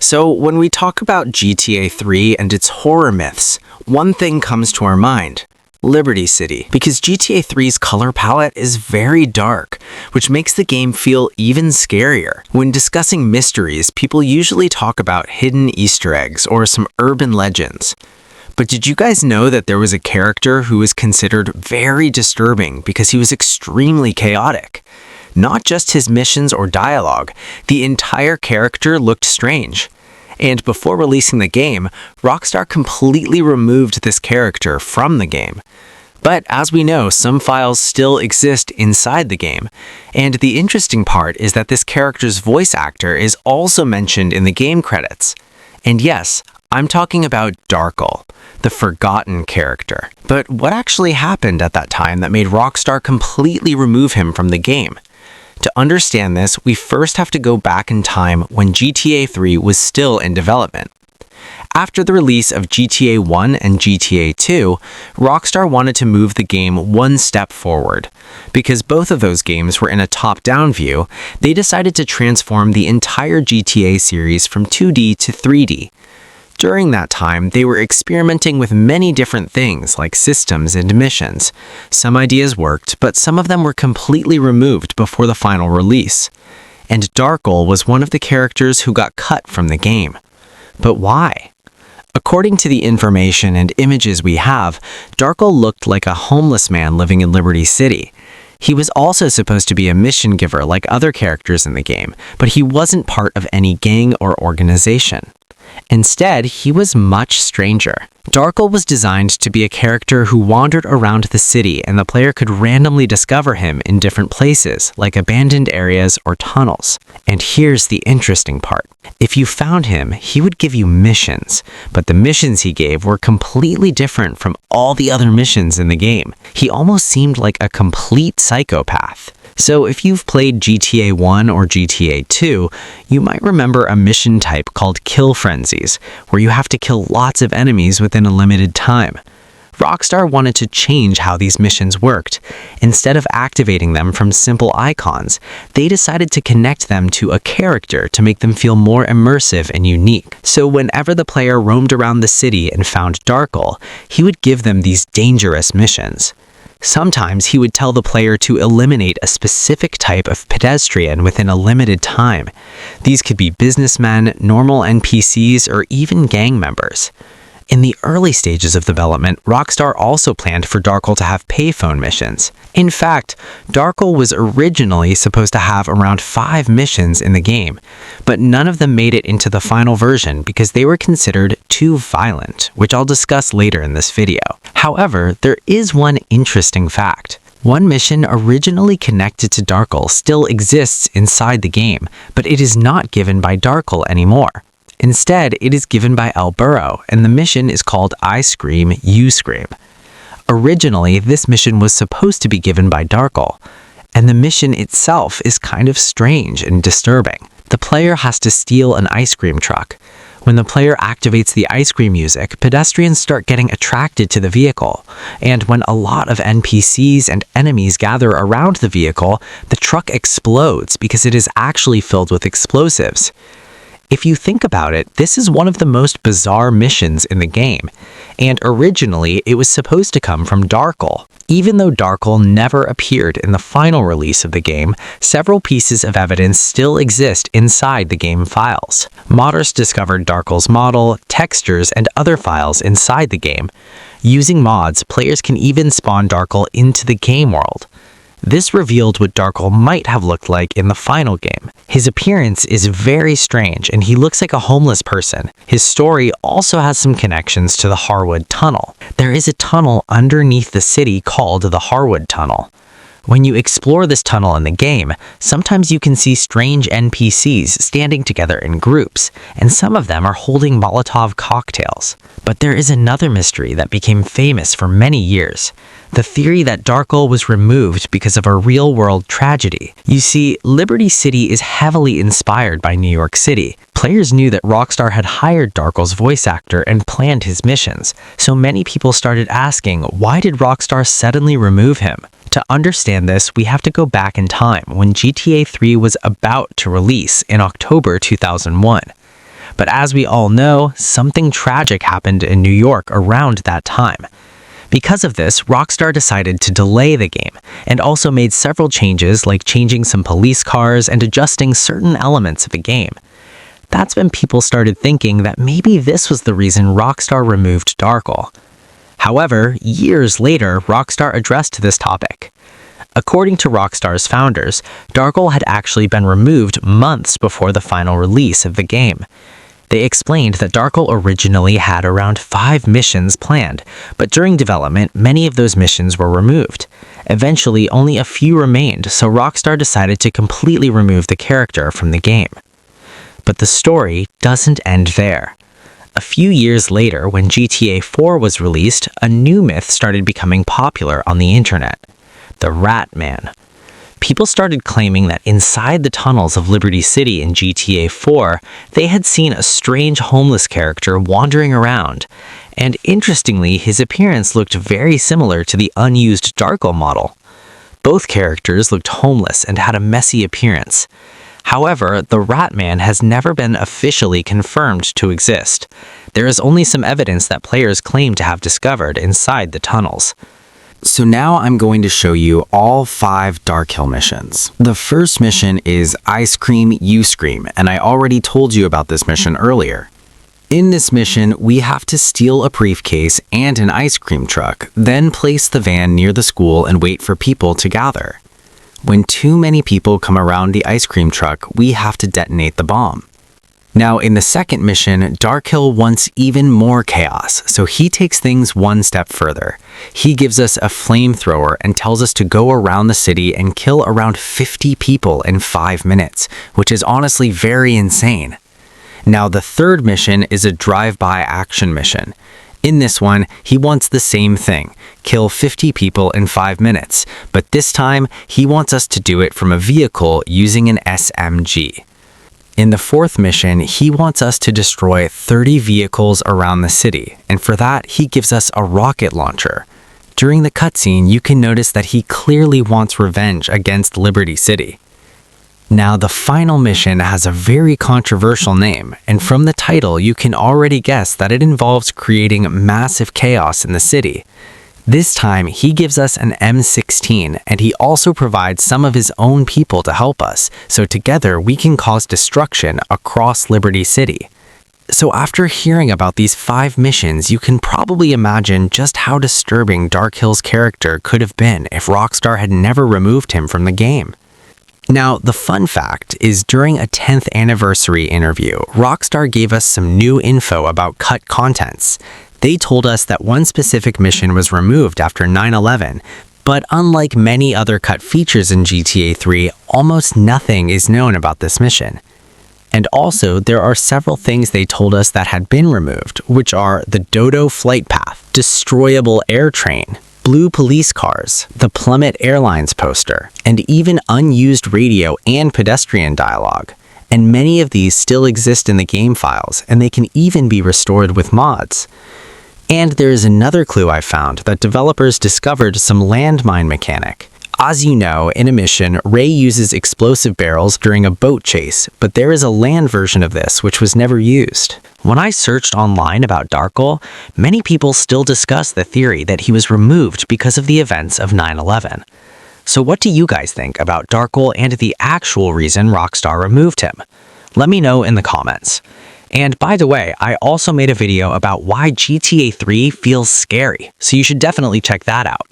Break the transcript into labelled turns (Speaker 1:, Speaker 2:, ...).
Speaker 1: So when we talk about GTA 3 and its horror myths, one thing comes to our mind: Liberty City. Because GTA 3's color palette is very dark, which makes the game feel even scarier. When discussing mysteries, people usually talk about hidden Easter eggs or some urban legends. But did you guys know that there was a character who was considered very disturbing because he was extremely chaotic? Not just his missions or dialogue, the entire character looked strange. And before releasing the game, Rockstar completely removed this character from the game. But as we know, some files still exist inside the game. And the interesting part is that this character's voice actor is also mentioned in the game credits. And yes, I'm talking about Darkel, the forgotten character. But what actually happened at that time that made Rockstar completely remove him from the game? To understand this, we first have to go back in time when GTA 3 was still in development. After the release of GTA 1 and GTA 2, Rockstar wanted to move the game one step forward. Because both of those games were in a top-down view, they decided to transform the entire GTA series from 2D to 3D. During that time, they were experimenting with many different things like systems and missions. Some ideas worked, but some of them were completely removed before the final release. And Darkel was one of the characters who got cut from the game. But why? According to the information and images we have, Darkel looked like a homeless man living in Liberty City. He was also supposed to be a mission giver like other characters in the game, but he wasn't part of any gang or organization. Instead, he was much stranger. Darkel was designed to be a character who wandered around the city, and the player could randomly discover him in different places, like abandoned areas or tunnels. And here's the interesting part. If you found him, he would give you missions, but the missions he gave were completely different from all the other missions in the game. He almost seemed like a complete psychopath. So if you've played GTA 1 or GTA 2, you might remember a mission type called Kill Frenzies, where you have to kill lots of enemies within a limited time. Rockstar wanted to change how these missions worked. Instead of activating them from simple icons, they decided to connect them to a character to make them feel more immersive and unique. So whenever the player roamed around the city and found Darkel, he would give them these dangerous missions. Sometimes he would tell the player to eliminate a specific type of pedestrian within a limited time. These could be businessmen, normal NPCs, or even gang members. In the early stages of development, Rockstar also planned for Darkel to have payphone missions. In fact, Darkel was originally supposed to have around 5 missions in the game, but none of them made it into the final version because they were considered too violent, which I'll discuss later in this video. However, there is one interesting fact. One mission originally connected to Darkel still exists inside the game, but it is not given by Darkel anymore. Instead, it is given by El Burro, and the mission is called I Scream, You Scream. Originally, this mission was supposed to be given by Darkel, and the mission itself is kind of strange and disturbing. The player has to steal an ice cream truck. When the player activates the ice cream music, pedestrians start getting attracted to the vehicle, and when a lot of NPCs and enemies gather around the vehicle, the truck explodes because it is actually filled with explosives. If you think about it, this is one of the most bizarre missions in the game, and originally it was supposed to come from Darkel. Even though Darkel never appeared in the final release of the game, several pieces of evidence still exist inside the game files. Modders discovered Darkel's model, textures, and other files inside the game. Using mods, players can even spawn Darkel into the game world. This revealed what Darkel might have looked like in the final game. His appearance is very strange, and he looks like a homeless person. His story also has some connections to the Harwood Tunnel. There is a tunnel underneath the city called the Harwood Tunnel. When you explore this tunnel in the game, sometimes you can see strange NPCs standing together in groups, and some of them are holding Molotov cocktails. But there is another mystery that became famous for many years. The theory that Darkel was removed because of a real-world tragedy. You see, Liberty City is heavily inspired by New York City. Players knew that Rockstar had hired Darkel's voice actor and planned his missions, so many people started asking, why did Rockstar suddenly remove him? To understand this, we have to go back in time when GTA 3 was about to release in October 2001. But as we all know, something tragic happened in New York around that time. Because of this, Rockstar decided to delay the game, and also made several changes like changing some police cars and adjusting certain elements of the game. That's when people started thinking that maybe this was the reason Rockstar removed Darkel. However, years later, Rockstar addressed this topic. According to Rockstar's founders, Darkel had actually been removed months before the final release of the game. They explained that Darkel originally had around 5 missions planned, but during development, many of those missions were removed. Eventually, only a few remained, so Rockstar decided to completely remove the character from the game. But the story doesn't end there. A few years later, when GTA 4 was released, a new myth started becoming popular on the internet: the Ratman. People started claiming that inside the tunnels of Liberty City in GTA 4, they had seen a strange homeless character wandering around. And interestingly, his appearance looked very similar to the unused Darkel model. Both characters looked homeless and had a messy appearance. However, the Ratman has never been officially confirmed to exist. There is only some evidence that players claim to have discovered inside the tunnels. So now I'm going to show you all 5 Darkel missions. The first mission is Ice Cream, You Scream, and I already told you about this mission earlier. In this mission, we have to steal a briefcase and an ice cream truck, then place the van near the school and wait for people to gather. When too many people come around the ice cream truck, we have to detonate the bomb. Now, in the second mission, Darkel wants even more chaos, so he takes things one step further. He gives us a flamethrower and tells us to go around the city and kill around 50 people in 5 minutes, which is honestly very insane. Now, the third mission is a drive-by action mission. In this one, he wants the same thing: kill 50 people in 5 minutes, but this time, he wants us to do it from a vehicle using an SMG. In the fourth mission, he wants us to destroy 30 vehicles around the city, and for that, he gives us a rocket launcher. During the cutscene, you can notice that he clearly wants revenge against Liberty City. Now, the final mission has a very controversial name, and from the title, you can already guess that it involves creating massive chaos in the city. This time, he gives us an M16, and he also provides some of his own people to help us, so together we can cause destruction across Liberty City. So after hearing about these 5 missions, you can probably imagine just how disturbing Darkel's character could have been if Rockstar had never removed him from the game. Now, the fun fact is during a 10th anniversary interview, Rockstar gave us some new info about cut contents. They told us that one specific mission was removed after 9/11, but unlike many other cut features in GTA 3, almost nothing is known about this mission. And also, there are several things they told us that had been removed, which are the Dodo flight path, destroyable air train, blue police cars, the Plummet Airlines poster, and even unused radio and pedestrian dialogue. And many of these still exist in the game files, and they can even be restored with mods. And there is another clue I found that developers discovered some landmine mechanic. As you know, in a mission, Ray uses explosive barrels during a boat chase, but there is a land version of this which was never used. When I searched online about Darkel, many people still discuss the theory that he was removed because of the events of 9/11. So what do you guys think about Darkel and the actual reason Rockstar removed him? Let me know in the comments. And by the way, I also made a video about why GTA 3 feels scary, so you should definitely check that out.